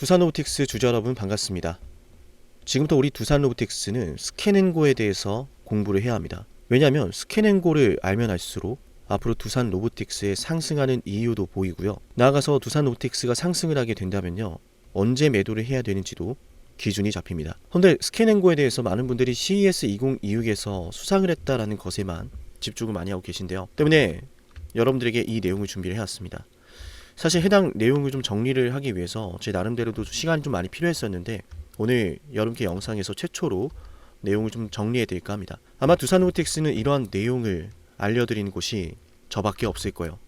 두산로보틱스 주주 여러분 반갑습니다. 지금부터 우리 두산로보틱스는 스캔앤고에 대해서 공부를 해야 합니다. 왜냐하면 스캔앤고를 알면 알수록 앞으로 두산로보틱스의 상승하는 이유도 보이고요. 나아가서 두산로보틱스가 상승을 하게 된다면요, 언제 매도를 해야 되는지도 기준이 잡힙니다. 그런데 스캔앤고에 대해서 많은 분들이 CES 2026에서 수상을 했다라는 것에만 집중을 많이 하고 계신데요. 때문에 여러분들에게 이 내용을 준비를 해왔습니다. 사실 해당 내용을 좀 정리를 하기 위해서 제 나름대로도 시간이 좀 많이 필요했었는데, 오늘 여러분께 영상에서 최초로 내용을 좀 정리해 드릴까 합니다. 아마 두산로보틱스는 이러한 내용을 알려드리는 곳이 저밖에 없을 거예요.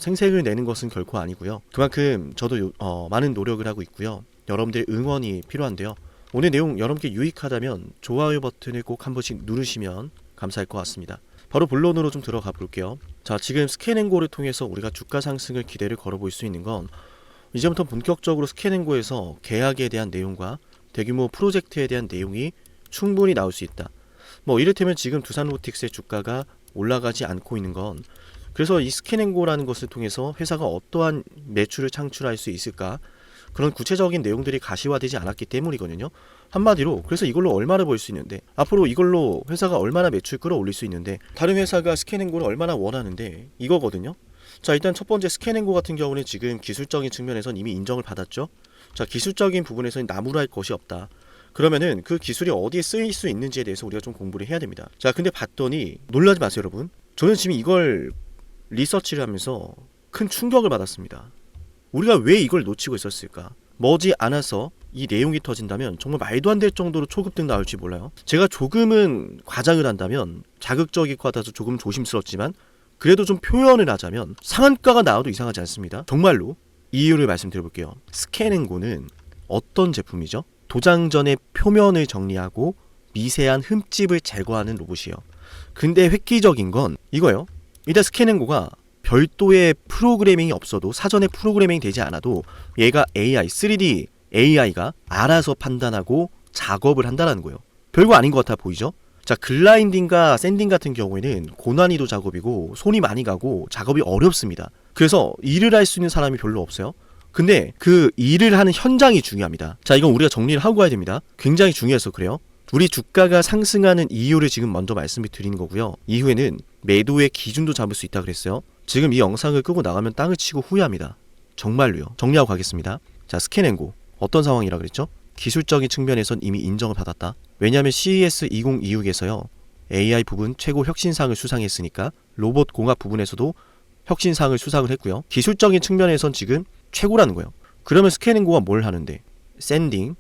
생색을 내는 것은 결코 아니고요. 그만큼 저도 많은 노력을 하고 있고요. 여러분들의 응원이 필요한데요. 오늘 내용 여러분께 유익하다면 좋아요 버튼을 꼭 한 번씩 누르시면 감사할 것 같습니다. 바로 본론으로 좀 들어가 볼게요. 자, 지금 스캔앤고를 통해서 우리가 주가 상승을 기대를 걸어볼 수 있는 건, 이제부터 본격적으로 스캔앤고에서 계약에 대한 내용과 대규모 프로젝트에 대한 내용이 충분히 나올 수 있다. 이를테면 지금 두산로보틱스의 주가가 올라가지 않고 있는 건, 그래서 이 스캔앤고라는 것을 통해서 회사가 어떠한 매출을 창출할 수 있을까, 그런 구체적인 내용들이 가시화되지 않았기 때문이거든요. 한마디로 그래서 이걸로 얼마나 벌 수 있는데, 앞으로 이걸로 회사가 얼마나 매출 끌어올릴 수 있는데, 다른 회사가 스캔앤고를 얼마나 원하는데, 이거거든요. 자, 일단 첫 번째 스캔앤고 같은 경우는 지금 기술적인 측면에선 이미 인정을 받았죠. 자, 기술적인 부분에서는 나무랄 것이 없다. 그러면은 그 기술이 어디에 쓰일 수 있는지에 대해서 우리가 좀 공부를 해야 됩니다. 자, 근데 봤더니 놀라지 마세요, 여러분. 저는 지금 이걸 리서치를 하면서 큰 충격을 받았습니다. 우리가 왜 이걸 놓치고 있었을까? 머지않아서 이 내용이 터진다면 정말 말도 안 될 정도로 초급등 나올지 몰라요. 제가 조금은 과장을 한다면, 자극적일 것 같아서 조금 조심스럽지만 그래도 좀 표현을 하자면 상한가가 나와도 이상하지 않습니다. 정말로. 이유를 말씀드려볼게요. 스캔앤고는 어떤 제품이죠? 도장 전의 표면을 정리하고 미세한 흠집을 제거하는 로봇이에요. 근데 획기적인 건 이거예요. 일단 스캔앤고가 별도의 프로그래밍이 없어도, 사전에 프로그래밍이 되지 않아도 얘가 AI, 3D AI가 알아서 판단하고 작업을 한다는 거예요. 별거 아닌 것 같아 보이죠? 자, 글라인딩과 샌딩 같은 경우에는 고난이도 작업이고 손이 많이 가고 작업이 어렵습니다. 그래서 일을 할 수 있는 사람이 별로 없어요. 근데 그 일을 하는 현장이 중요합니다. 자, 이건 우리가 정리를 하고 가야 됩니다. 굉장히 중요해서 그래요. 우리 주가가 상승하는 이유를 지금 먼저 말씀을 드리는 거고요. 이후에는 매도의 기준도 잡을 수 있다 그랬어요. 지금 이 영상을 끄고 나가면 땅을 치고 후회합니다. 정말로요. 정리하고 가겠습니다. 자, 스캔앤고 어떤 상황이라 그랬죠? 기술적인 측면에선 이미 인정을 받았다. 왜냐하면 CES 2026에서요, AI 부분 최고 혁신상을 수상했으니까 로봇 공학 부분에서도 혁신상을 수상을 했고요. 기술적인 측면에선 지금 최고라는 거예요. 그러면 스캔앤고가 뭘 하는데? 샌딩,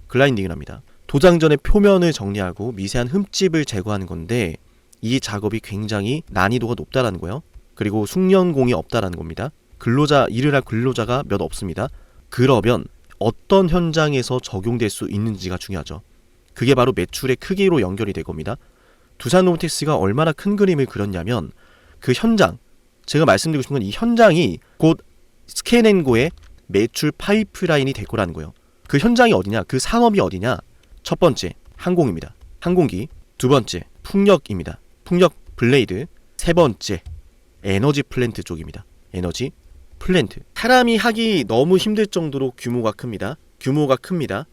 글라인딩을 합니다. 도장 전의 표면을 정리하고 미세한 흠집을 제거하는 건데, 이 작업이 굉장히 난이도가 높다라는 거예요. 그리고 숙련공이 없다라는 겁니다. 일을 할 근로자가 몇 없습니다. 그러면 어떤 현장에서 적용될 수 있는지가 중요하죠. 그게 바로 매출의 크기로 연결이 될 겁니다. 두산로보틱스가 얼마나 큰 그림을 그렸냐면, 그 현장, 제가 말씀드리고 싶은 건 이 현장이 곧 스캔앤고의 매출 파이프라인이 될 거라는 거예요. 그 현장이 어디냐, 그 산업이 어디냐. 첫 번째, 항공입니다. 항공기. 두 번째, 풍력입니다. 풍력 블레이드. 세 번째, 에너지 플랜트 쪽입니다. 에너지 플랜트. 사람이 하기 너무 힘들 정도로 규모가 큽니다.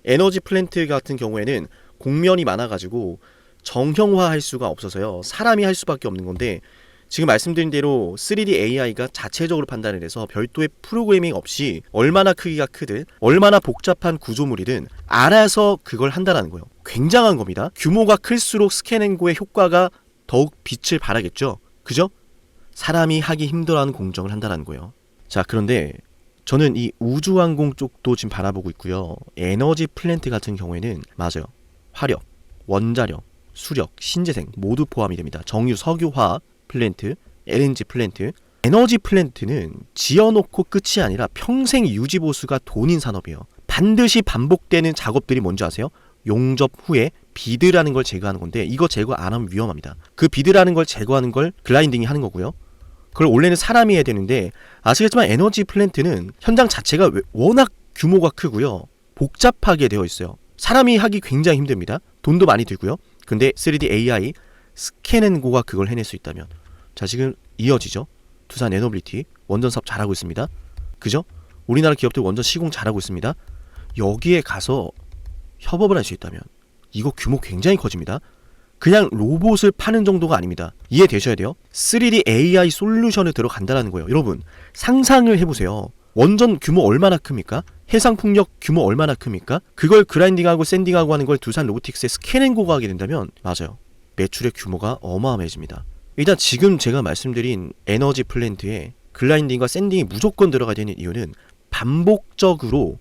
에너지 플랜트 같은 경우에는 공면이 많아가지고 정형화할 수가 없어서요, 사람이 할 수밖에 없는 건데, 지금 말씀드린 대로 3D AI가 자체적으로 판단을 해서 별도의 프로그래밍 없이 얼마나 크기가 크든 얼마나 복잡한 구조물이든 알아서 그걸 한다는 거예요. 굉장한 겁니다. 규모가 클수록 스캔앤고의 효과가 더욱 빛을 발하겠죠. 그죠? 사람이 하기 힘들어하는 공정을 한다는 거예요. 자, 그런데 저는 이 우주항공 쪽도 지금 바라보고 있고요. 에너지 플랜트 같은 경우에는 맞아요. 화력, 원자력, 수력, 신재생 모두 포함이 됩니다. 정유, 석유, 화학 플랜트, LNG 플랜트. 에너지 플랜트는 지어놓고 끝이 아니라 평생 유지보수가 돈인 산업이에요. 반드시 반복되는 작업들이 뭔지 아세요? 용접 후에 비드라는 걸 제거하는 건데, 이거 제거 안 하면 위험합니다. 그 비드라는 걸 제거하는 걸 글라인딩이 하는 거고요. 그걸 원래는 사람이 해야 되는데, 아시겠지만 에너지 플랜트는 현장 자체가 워낙 규모가 크고요, 복잡하게 되어 있어요. 사람이 하기 굉장히 힘듭니다. 돈도 많이 들고요. 근데 3D AI 스캔앤고가 그걸 해낼 수 있다면, 자, 지금 이어지죠. 두산 에너빌리티 원전 사업 잘하고 있습니다. 그죠? 우리나라 기업들 원전 시공 잘하고 있습니다. 여기에 가서 협업을 할 수 있다면 이거 규모 굉장히 커집니다. 그냥 로봇을 파는 정도가 아닙니다. 이해되셔야 돼요. 3D AI 솔루션을 들어간다는 거예요. 여러분 상상을 해보세요. 원전 규모 얼마나 큽니까? 해상풍력 규모 얼마나 큽니까? 그걸 그라인딩하고 샌딩하고 하는 걸 두산 로보틱스에 스캔앤고가 하게 된다면 맞아요. 매출의 규모가 어마어마해집니다. 일단 지금 제가 말씀드린 에너지 플랜트에 그라인딩과 샌딩이 무조건 들어가야 되는 이유는 반복적으로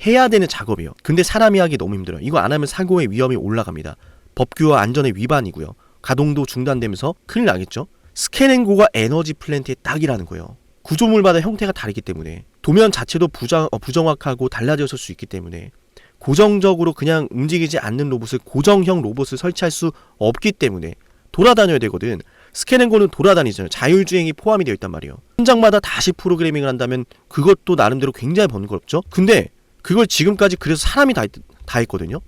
해야 되는 작업이에요. 근데 사람이 하기 너무 힘들어요. 이거 안 하면 사고의 위험이 올라갑니다. 법규와 안전의 위반이고요. 가동도 중단되면서 큰일 나겠죠. 스캔앤고가 에너지 플랜트의 딱이라는 거예요. 구조물마다 형태가 다르기 때문에 도면 자체도 부정확하고 달라졌을 수 있기 때문에 고정적으로 그냥 움직이지 않는 로봇을 고정형 로봇을 설치할 수 없기 때문에 돌아다녀야 되거든. 스캔앤고는 돌아다니잖아요. 자율주행이 포함이 되어 있단 말이에요. 현장마다 다시 프로그래밍을 한다면 그것도 나름대로 굉장히 번거롭죠. 근데 그걸 지금까지 그래서 사람이 다 했거든요.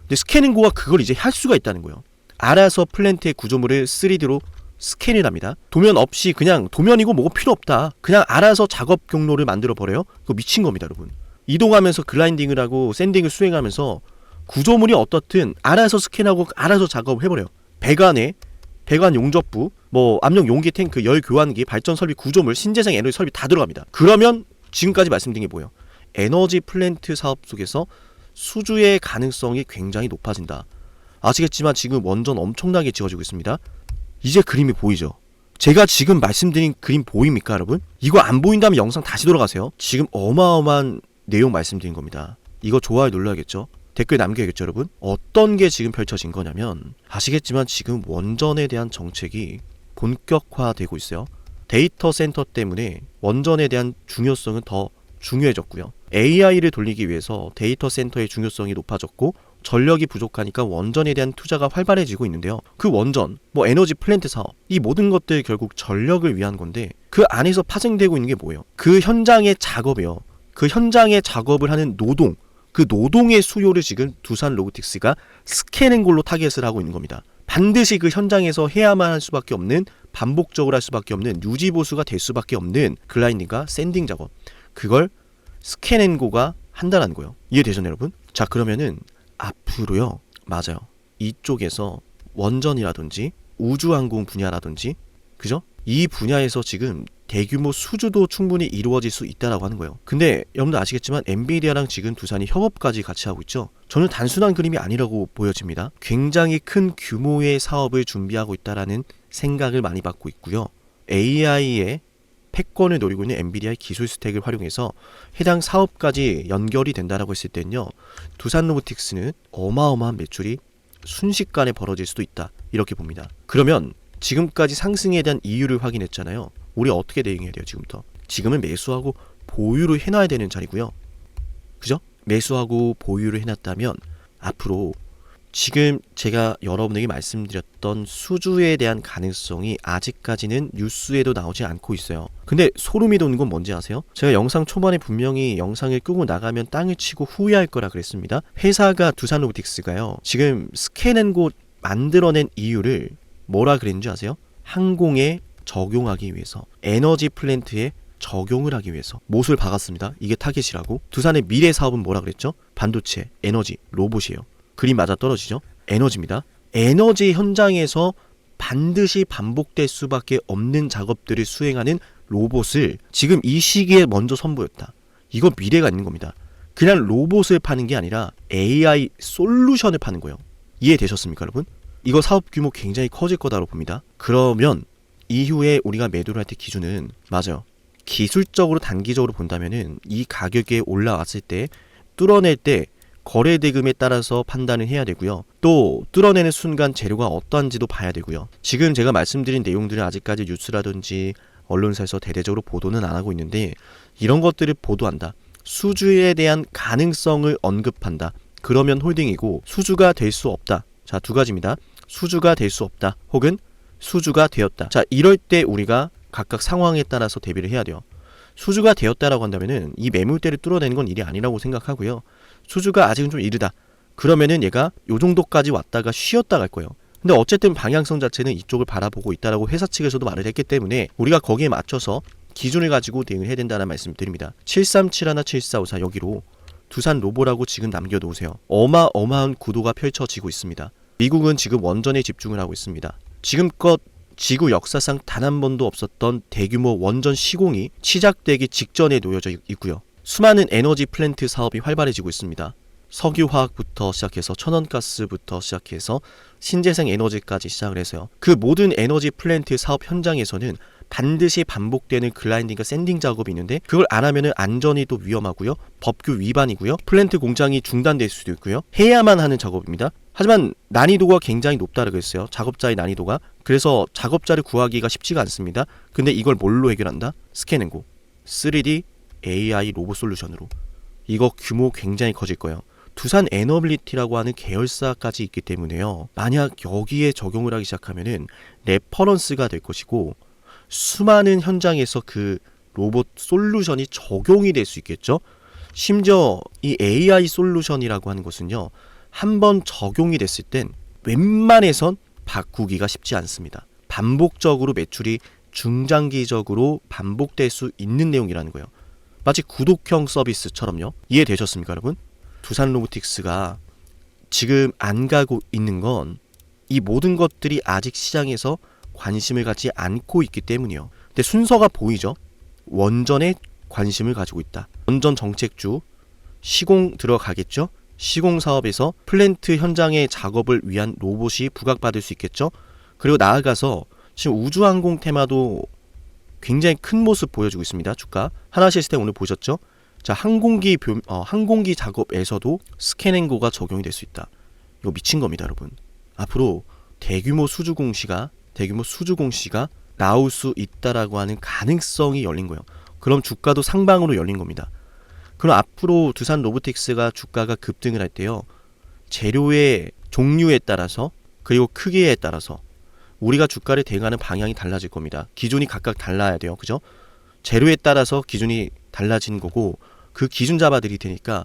근데 스캔앤고가 그걸 이제 할 수가 있다는 거예요. 알아서 플랜트의 구조물을 3D로 스캔을 합니다. 도면 없이 그냥 도면이고 뭐고 필요 없다. 그냥 알아서 작업 경로를 만들어 버려요. 그거 미친 겁니다, 여러분. 이동하면서 글라인딩을 하고 샌딩을 수행하면서 구조물이 어떻든 알아서 스캔하고 알아서 작업을 해버려요. 배관 용접부, 뭐 압력 용기 탱크, 열 교환기, 발전 설비, 구조물, 신재생 에너지 설비 다 들어갑니다. 그러면 지금까지 말씀드린 게 뭐예요? 에너지 플랜트 사업 속에서 수주의 가능성이 굉장히 높아진다. 아시겠지만 지금 원전 엄청나게 지어지고 있습니다. 이제 그림이 보이죠? 제가 지금 말씀드린 그림 보입니까, 여러분? 이거 안 보인다면 영상 다시 돌아가세요. 지금 어마어마한 내용 말씀드린 겁니다. 이거 좋아요 눌러야겠죠? 댓글 남겨야겠죠, 여러분? 어떤 게 지금 펼쳐진 거냐면 아시겠지만 지금 원전에 대한 정책이 본격화되고 있어요. 데이터 센터 때문에 원전에 대한 중요성은 더 중요해졌고요. AI를 돌리기 위해서 데이터 센터의 중요성이 높아졌고 전력이 부족하니까 원전에 대한 투자가 활발해지고 있는데요. 그 원전, 뭐 에너지 플랜트 사업, 이 모든 것들 결국 전력을 위한 건데 그 안에서 파생되고 있는 게 뭐예요? 그 현장의 작업이요. 그 현장의 작업을 하는 노동, 그 노동의 수요를 지금 두산 로보틱스가 스캔앤골로 타겟을 하고 있는 겁니다. 반드시 그 현장에서 해야만 할 수밖에 없는, 반복적으로 할 수밖에 없는, 유지보수가 될 수밖에 없는 글라인딩과 샌딩 작업, 그걸 스캔앤고가 한다는 거예요. 이해되셨나요, 여러분? 자, 그러면은 앞으로요, 맞아요, 이쪽에서 원전이라든지 우주항공 분야라든지, 그죠? 이 분야에서 지금 대규모 수주도 충분히 이루어질 수 있다라고 하는 거예요. 근데 여러분들 아시겠지만 엔비디아랑 지금 두산이 협업까지 같이 하고 있죠. 저는 단순한 그림이 아니라고 보여집니다. 굉장히 큰 규모의 사업을 준비하고 있다라는 생각을 많이 받고 있고요. AI의 패권을 노리고 있는 엔비디아의 기술 스택을 활용해서 해당 사업까지 연결이 된다라고 했을 때는요, 두산 로보틱스는 어마어마한 매출이 순식간에 벌어질 수도 있다, 이렇게 봅니다. 그러면 지금까지 상승에 대한 이유를 확인했잖아요. 우리 어떻게 대응해야 돼요? 지금부터. 지금은 매수하고 보유를 해놔야 되는 자리고요. 그죠? 매수하고 보유를 해놨다면 앞으로 지금 제가 여러분에게 말씀드렸던 수주에 대한 가능성이 아직까지는 뉴스에도 나오지 않고 있어요. 근데 소름이 돋는 건 뭔지 아세요? 제가 영상 초반에 분명히 영상을 끄고 나가면 땅을 치고 후회할 거라 그랬습니다. 회사가 두산 로보틱스가요, 지금 스캔앤고 만들어낸 이유를 뭐라 그랬는지 아세요? 항공에 적용하기 위해서, 에너지 플랜트에 적용을 하기 위해서 못을 박았습니다. 이게 타겟이라고. 두산의 미래 사업은 뭐라 그랬죠? 반도체, 에너지, 로봇이에요. 그림 맞아 떨어지죠? 에너지입니다. 에너지 현장에서 반드시 반복될 수밖에 없는 작업들을 수행하는 로봇을 지금 이 시기에 먼저 선보였다. 이거 미래가 있는 겁니다. 그냥 로봇을 파는 게 아니라 AI 솔루션을 파는 거예요. 이해되셨습니까, 여러분? 이거 사업 규모 굉장히 커질 거다라고 봅니다. 그러면 이후에 우리가 매도를 할 때 기준은, 맞아요, 기술적으로 단기적으로 본다면은 이 가격에 올라왔을 때 뚫어낼 때 거래 대금에 따라서 판단을 해야 되고요. 또 뚫어내는 순간 재료가 어떠한지도 봐야 되고요. 지금 제가 말씀드린 내용들은 아직까지 뉴스라든지 언론사에서 대대적으로 보도는 안 하고 있는데, 이런 것들을 보도한다, 수주에 대한 가능성을 언급한다, 그러면 홀딩이고, 수주가 될 수 없다. 자, 두 가지입니다. 수주가 될 수 없다, 혹은 수주가 되었다. 자, 이럴 때 우리가 각각 상황에 따라서 대비를 해야 돼요. 수주가 되었다라고 한다면은 이 매물대를 뚫어내는 건 일이 아니라고 생각하고요. 수주가 아직은 좀 이르다, 그러면은 얘가 요 정도까지 왔다가 쉬었다 갈 거예요. 근데 어쨌든 방향성 자체는 이쪽을 바라보고 있다라고 회사 측에서도 말을 했기 때문에 우리가 거기에 맞춰서 기준을 가지고 대응을 해야 된다는 말씀을 드립니다. 7371, 7454 여기로 두산 로보라고 지금 남겨놓으세요. 어마어마한 구도가 펼쳐지고 있습니다. 미국은 지금 원전에 집중을 하고 있습니다. 지금껏 지구 역사상 단 한 번도 없었던 대규모 원전 시공이 시작되기 직전에 놓여져 있고요. 수많은 에너지 플랜트 사업이 활발해지고 있습니다. 석유화학부터 시작해서 천연가스부터 시작해서 신재생 에너지까지 시작을 해서요. 그 모든 에너지 플랜트 사업 현장에서는 반드시 반복되는 글라인딩과 샌딩 작업이 있는데 그걸 안 하면은 안전이 또 위험하고요. 법규 위반이고요. 플랜트 공장이 중단될 수도 있고요. 해야만 하는 작업입니다. 하지만 난이도가 굉장히 높다고 했어요. 작업자의 난이도가. 그래서 작업자를 구하기가 쉽지가 않습니다. 근데 이걸 뭘로 해결한다? 스캔앤고 3D AI 로봇 솔루션으로. 이거 규모 굉장히 커질 거예요. 두산 에너빌리티라고 하는 계열사까지 있기 때문에요. 만약 여기에 적용을 하기 시작하면은 레퍼런스가 될 것이고 수많은 현장에서 그 로봇 솔루션이 적용이 될 수 있겠죠. 심지어 이 AI 솔루션이라고 하는 것은요. 한번 적용이 됐을 땐 웬만해선 바꾸기가 쉽지 않습니다. 반복적으로 매출이 중장기적으로 반복될 수 있는 내용이라는 거예요. 마치 구독형 서비스처럼요. 이해되셨습니까, 여러분? 두산 로보틱스가 지금 안 가고 있는 건 이 모든 것들이 아직 시장에서 관심을 갖지 않고 있기 때문이에요. 근데 순서가 보이죠? 원전에 관심을 가지고 있다. 원전 정책주 시공 들어가겠죠? 시공 사업에서 플랜트 현장의 작업을 위한 로봇이 부각받을 수 있겠죠? 그리고 나아가서 지금 우주항공 테마도 굉장히 큰 모습 보여주고 있습니다. 주가 하나시스템 오늘 보셨죠? 자, 항공기 작업에서도 스캔앤고가 적용이 될 수 있다. 이거 미친 겁니다, 여러분. 앞으로 대규모 수주 공시가 나올 수 있다라고 하는 가능성이 열린 거예요. 그럼 주가도 상방으로 열린 겁니다. 그럼 앞으로 두산 로보틱스가 주가가 급등을 할 때요. 재료의 종류에 따라서 그리고 크기에 따라서 우리가 주가를 대응하는 방향이 달라질 겁니다. 기준이 각각 달라야 돼요. 그죠? 재료에 따라서 기준이 달라진 거고 그 기준 잡아드릴 테니까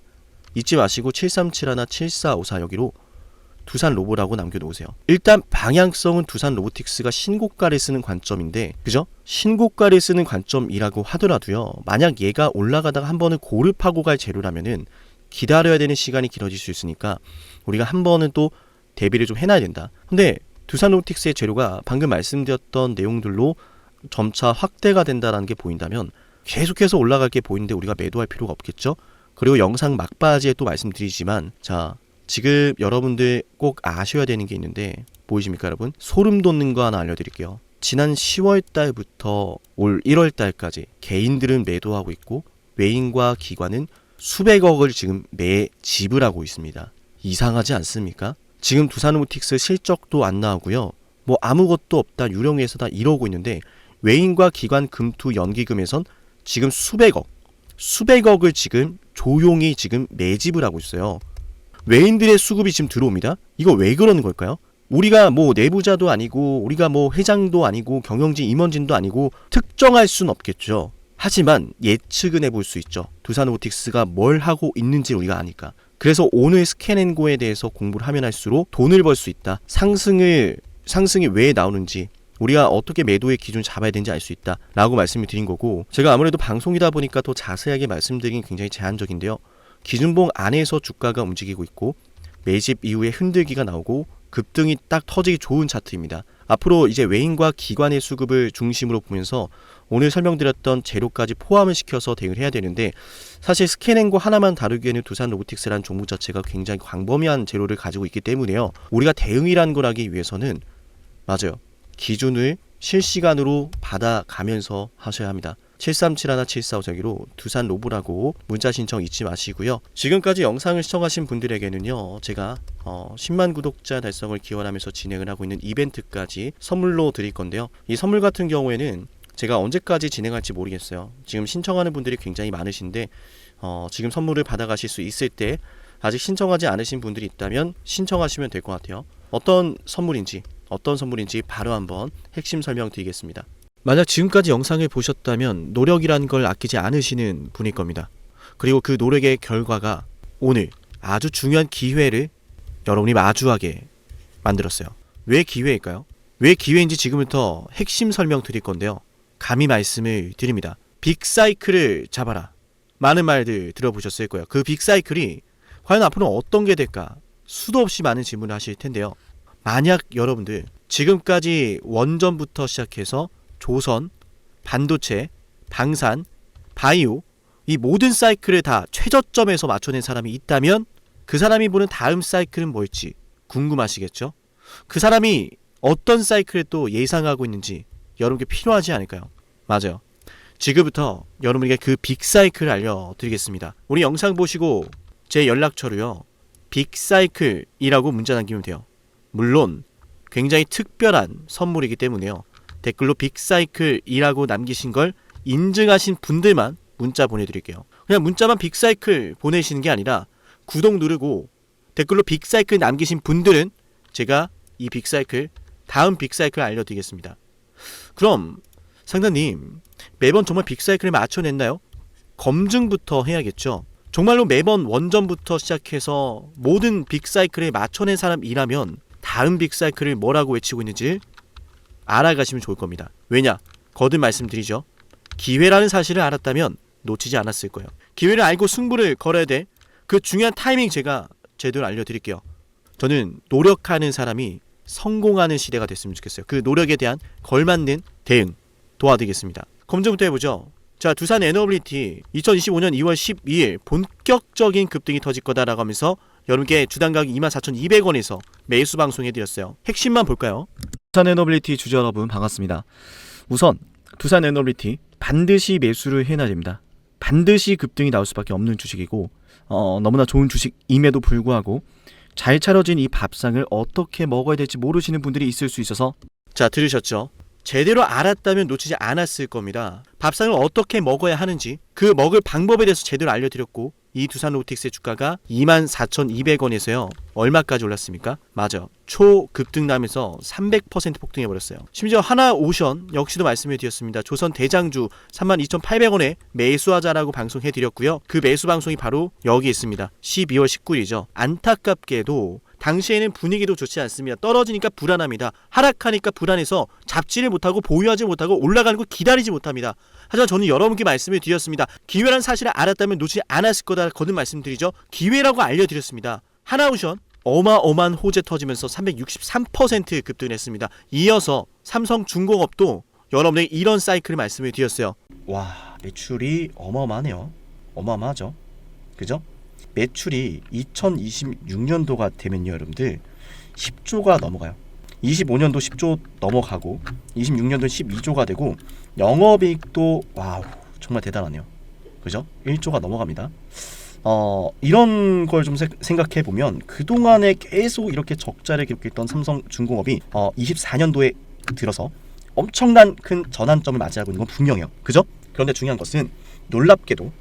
잊지 마시고 7371, 7454 여기로 두산 로보라고 남겨놓으세요. 일단 방향성은 두산 로보틱스가 신고가를 쓰는 관점인데 그죠? 신고가를 쓰는 관점이라고 하더라도요. 만약 얘가 올라가다가 한 번은 고를 파고 갈 재료라면은 기다려야 되는 시간이 길어질 수 있으니까 우리가 한 번은 또 대비를 좀 해놔야 된다. 근데 두산 로보틱스의 재료가 방금 말씀드렸던 내용들로 점차 확대가 된다는 게 보인다면 계속해서 올라갈 게 보이는데 우리가 매도할 필요가 없겠죠? 그리고 영상 막바지에 또 말씀드리지만 자 지금 여러분들 꼭 아셔야 되는 게 있는데 보이십니까 여러분? 소름 돋는 거 하나 알려드릴게요. 지난 10월 달부터 올 1월 달까지 개인들은 매도하고 있고 외인과 기관은 수백억을 지금 매집을 하고 있습니다. 이상하지 않습니까? 지금 두산 로보틱스 실적도 안 나오고요. 뭐 아무것도 없다 유령에서 다 이러고 있는데 외인과 기관 금투 연기금에선 지금 수백억을 지금 조용히 지금 매집을 하고 있어요. 외인들의 수급이 지금 들어옵니다. 이거 왜 그러는 걸까요? 우리가 뭐 내부자도 아니고 우리가 뭐 회장도 아니고 경영진 임원진도 아니고 특정할 수는 없겠죠. 하지만 예측은 해볼 수 있죠. 두산 로보틱스가 뭘 하고 있는지 우리가 아니까. 그래서 오늘 스캔앤고에 대해서 공부를 하면 할수록 돈을 벌 수 있다. 상승이 왜 나오는지 우리가 어떻게 매도의 기준 잡아야 되는지 알 수 있다 라고 말씀을 드린 거고 제가 아무래도 방송이다 보니까 더 자세하게 말씀드리긴 굉장히 제한적인데요. 기준봉 안에서 주가가 움직이고 있고 매집 이후에 흔들기가 나오고 급등이 딱 터지기 좋은 차트입니다. 앞으로 이제 외인과 기관의 수급을 중심으로 보면서 오늘 설명드렸던 재료까지 포함을 시켜서 대응을 해야 되는데 사실 스캔앤고 하나만 다루기에는 두산 로보틱스라는 종목 자체가 굉장히 광범위한 재료를 가지고 있기 때문에요. 우리가 대응이라는 걸 하기 위해서는 맞아요. 기준을 실시간으로 받아가면서 하셔야 합니다. 7371, 7454기로 두산 로보라고 문자 신청 잊지 마시고요. 지금까지 영상을 시청하신 분들에게는요. 제가 10만 구독자 달성을 기원하면서 진행을 하고 있는 이벤트까지 선물로 드릴 건데요. 이 선물 같은 경우에는 제가 언제까지 진행할지 모르겠어요. 지금 신청하는 분들이 굉장히 많으신데 지금 선물을 받아가실 수 있을 때 아직 신청하지 않으신 분들이 있다면 신청하시면 될 것 같아요. 어떤 선물인지 바로 한번 핵심 설명드리겠습니다. 만약 지금까지 영상을 보셨다면 노력이란 걸 아끼지 않으시는 분일 겁니다. 그리고 그 노력의 결과가 오늘 아주 중요한 기회를 여러분이 마주하게 만들었어요. 왜 기회일까요? 왜 기회인지 지금부터 핵심 설명 드릴 건데요. 감히 말씀을 드립니다. 빅사이클을 잡아라. 많은 말들 들어보셨을 거예요. 그 빅사이클이 과연 앞으로 어떤 게 될까? 수도 없이 많은 질문을 하실 텐데요. 만약 여러분들 지금까지 원전부터 시작해서 조선, 반도체, 방산, 바이오 이 모든 사이클을 다 최저점에서 맞춰낸 사람이 있다면 그 사람이 보는 다음 사이클은 뭘지 궁금하시겠죠? 그 사람이 어떤 사이클을 또 예상하고 있는지 여러분께 필요하지 않을까요? 맞아요. 지금부터 여러분에게 그 빅사이클을 알려드리겠습니다. 우리 영상 보시고 제 연락처로요. 빅사이클이라고 문자 남기면 돼요. 물론 굉장히 특별한 선물이기 때문에요. 댓글로 빅사이클이라고 남기신 걸 인증하신 분들만 문자 보내드릴게요. 그냥 문자만 빅사이클 보내시는 게 아니라 구독 누르고 댓글로 빅사이클 남기신 분들은 제가 이 빅사이클 다음 빅사이클 알려드리겠습니다. 그럼 상담님 매번 정말 빅사이클을 맞춰냈나요? 검증부터 해야겠죠. 정말로 매번 원전부터 시작해서 모든 빅사이클에 맞춰낸 사람이라면 다음 빅사이클을 뭐라고 외치고 있는지 알아가시면 좋을 겁니다. 왜냐? 거듭 말씀드리죠. 기회라는 사실을 알았다면 놓치지 않았을 거예요. 기회를 알고 승부를 걸어야 돼. 그 중요한 타이밍 제가 제대로 알려드릴게요. 저는 노력하는 사람이 성공하는 시대가 됐으면 좋겠어요. 그 노력에 대한 걸맞는 대응 도와드리겠습니다. 검증부터 해보죠. 자, 두산 에너빌리티 2025년 2월 12일 본격적인 급등이 터질 거다라고 하면서 여러분께 주당 가격 24,200원에서 매수 방송해드렸어요. 핵심만 볼까요? 두산 에너빌리티 주주 여러분 반갑습니다. 우선 두산 에너빌리티 반드시 매수를 해놔야 됩니다. 반드시 급등이 나올 수밖에 없는 주식이고 너무나 좋은 주식임에도 불구하고 잘 차려진 이 밥상을 어떻게 먹어야 될지 모르시는 분들이 있을 수 있어서 자, 들으셨죠? 제대로 알았다면 놓치지 않았을 겁니다. 밥상을 어떻게 먹어야 하는지 그 먹을 방법에 대해서 제대로 알려드렸고 이 두산 로보틱스의 주가가 24,200원에서요. 얼마까지 올랐습니까? 맞아. 초급등 나면서 300% 폭등해버렸어요. 심지어 하나오션 역시도 말씀해드렸습니다. 조선 대장주 32,800원에 매수하자라고 방송해드렸고요. 그 매수 방송이 바로 여기 있습니다. 12월 19일이죠. 안타깝게도 당시에는 분위기도 좋지 않습니다. 떨어지니까 불안합니다. 하락하니까 불안해서 잡지를 못하고 보유하지 못하고 올라가는 거 기다리지 못합니다. 하지만 저는 여러분께 말씀을 드렸습니다. 기회라는 사실을 알았다면 놓치지 않았을 거다 거듭 말씀드리죠. 기회라고 알려드렸습니다. 하나오션 어마어마한 호재 터지면서 363% 급등을 했습니다. 이어서 삼성중공업도 여러분에게 이런 사이클을 말씀을 드렸어요. 와 매출이 어마어마하네요. 어마어마하죠. 그죠? 매출이 2026년도가 되면요 여러분들 10조가 넘어가요. 25년도 10조 넘어가고 26년도 12조가 되고 영업이익도 와우 정말 대단하네요. 그죠? 1조가 넘어갑니다. 이런 걸 좀 생각해 보면 그동안에 계속 이렇게 적자를 기록했던 삼성중공업이 24년도에 들어서 엄청난 큰 전환점을 맞이하고 있는 건 분명해요. 그죠? 그런데 중요한 것은 놀랍게도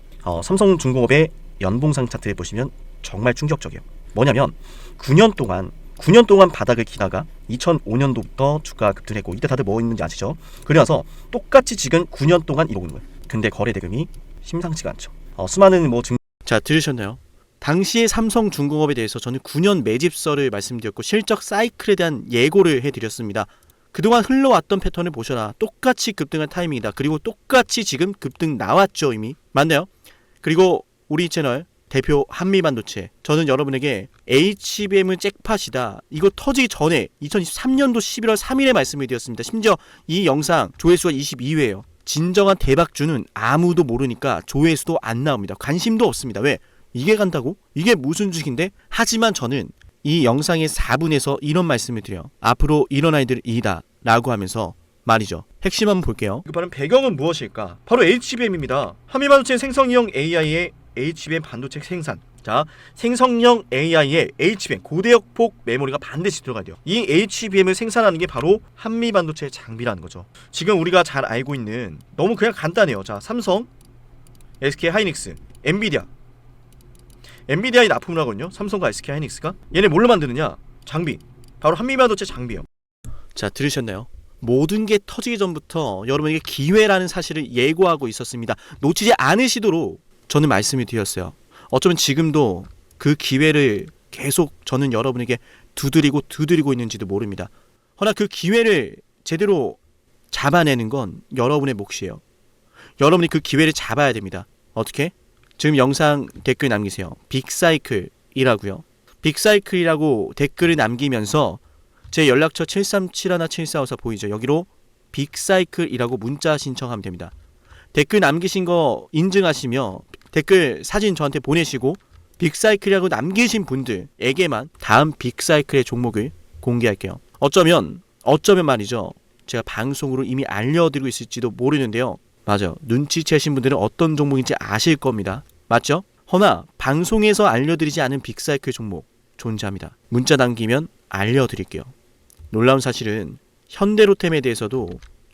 삼성중공업의 연봉상 차트에 보시면 정말 충격적이에요. 뭐냐면 9년 동안 바닥을 기다가 2005년도부터 주가 급등했고 이때 다들 뭐 있는지 아시죠? 그래서 똑같이 지금 9년 동안 이러고 있는 거예요. 근데 거래 대금이 심상치가 않죠. 수많은 자, 들으셨나요? 당시의 삼성중공업에 대해서 저는 9년 매집설을 말씀드렸고 실적 사이클에 대한 예고를 해드렸습니다. 그동안 흘러왔던 패턴을 보셔라. 똑같이 급등할 타이밍이다. 그리고 똑같이 지금 급등 나왔죠 이미. 맞나요? 그리고 우리 채널 대표 한미반도체 저는 여러분에게 HBM은 잭팟이다. 이거 터지기 전에 2023년도 11월 3일에 말씀을 드렸습니다. 심지어 이 영상 조회수가 22회예요. 진정한 대박주는 아무도 모르니까 조회수도 안 나옵니다. 관심도 없습니다. 왜? 이게 간다고? 이게 무슨 주식인데? 하지만 저는 이 영상의 4분에서 이런 말씀을 드려요. 앞으로 이런 아이들 이다 라고 하면서 말이죠. 핵심 한번 볼게요. 그 바로 배경은 무엇일까? 바로 HBM입니다. 한미반도체 생성형 AI의 HBM 반도체 생산. 자, 생성형 AI의 HBM 고대역폭 메모리가 반드시 들어가야 돼요. 이 HBM을 생산하는 게 바로 한미반도체 장비라는 거죠. 지금 우리가 잘 알고 있는 너무 그냥 간단해요. 자, 삼성, SK 하이닉스, 엔비디아의 납품을 하거든요. 삼성과 SK 하이닉스가. 얘네 뭘로 만드느냐? 장비. 바로 한미반도체 장비예요. 자, 들으셨나요? 모든 게 터지기 전부터 여러분에게 기회라는 사실을 예고하고 있었습니다. 놓치지 않으시도록 저는 말씀을 드렸어요. 어쩌면 지금도 그 기회를 계속 저는 여러분에게 두드리고 있는지도 모릅니다. 허나 그 기회를 제대로 잡아내는 건 여러분의 몫이에요. 여러분이 그 기회를 잡아야 됩니다. 어떻게? 지금 영상 댓글 남기세요. 빅사이클이라고요. 빅사이클이라고 댓글을 남기면서 제 연락처 737-7454 보이죠? 여기로 빅사이클이라고 문자 신청하면 됩니다. 댓글 남기신 거 인증하시며 댓글 사진 저한테 보내시고 빅사이클이라고 남기신 분들에게만 다음 빅사이클의 종목을 공개할게요. 어쩌면 말이죠. 제가 방송으로 이미 알려드리고 있을지도 모르는데요. 맞아요. 눈치채신 분들은 어떤 종목인지 아실 겁니다. 맞죠? 허나 방송에서 알려드리지 않은 빅사이클 종목 존재합니다. 문자 남기면 알려드릴게요. 놀라운 사실은 현대로템에 대해서도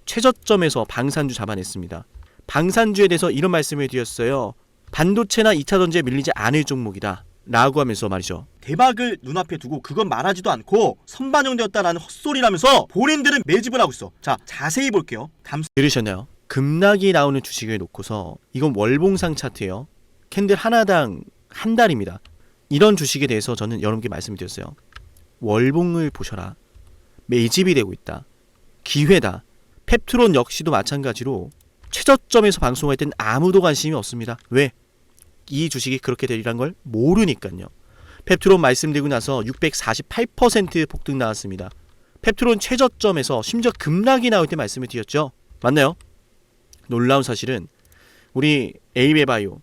최저점에서 방산주 잡아냈습니다. 방산주에 대해서 이런 말씀을 드렸어요. 반도체나 2차전지에 밀리지 않을 종목이다 라고 하면서 말이죠. 대박을 눈앞에 두고 그건 말하지도 않고 선반영되었다라는 헛소리라면서 본인들은 매집을 하고 있어. 자, 자세히 볼게요. 들으셨나요? 급락이 나오는 주식을 놓고서 이건 월봉상 차트예요. 캔들 하나당 한 달입니다. 이런 주식에 대해서 저는 여러분께 말씀드렸어요. 월봉을 보셔라. 매집이 되고 있다. 기회다. 펩트론 역시도 마찬가지로 최저점에서 방송할 땐 아무도 관심이 없습니다. 왜? 이 주식이 그렇게 되리란 걸 모르니까요. 펩트론 말씀드리고 나서 648% 폭등 나왔습니다. 펩트론 최저점에서 심지어 급락이 나올 때 말씀을 드렸죠. 맞나요? 놀라운 사실은 우리 에이베바이오,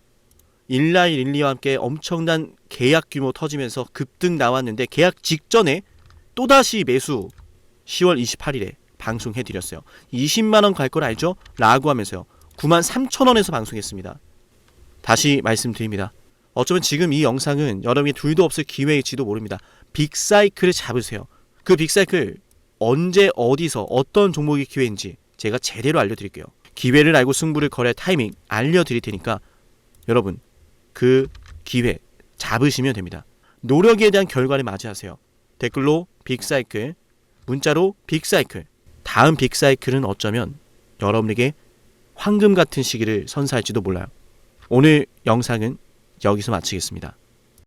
일라일릴리와 함께 엄청난 계약 규모 터지면서 급등 나왔는데 계약 직전에 또다시 매수 10월 28일에 방송해드렸어요. 20만원 갈 걸 알죠? 라고 하면서요. 93,000원에서 방송했습니다. 다시 말씀드립니다. 어쩌면 지금 이 영상은 여러분이 둘도 없을 기회일지도 모릅니다. 빅사이클을 잡으세요. 그 빅사이클 언제 어디서 어떤 종목이 기회인지 제가 제대로 알려드릴게요. 기회를 알고 승부를 걸어야 타이밍 알려드릴 테니까 여러분 그 기회 잡으시면 됩니다. 노력에 대한 결과를 맞이하세요. 댓글로 빅사이클, 문자로 빅사이클. 다음 빅사이클은 어쩌면 여러분에게 황금 같은 시기를 선사할지도 몰라요. 오늘 영상은 여기서 마치겠습니다.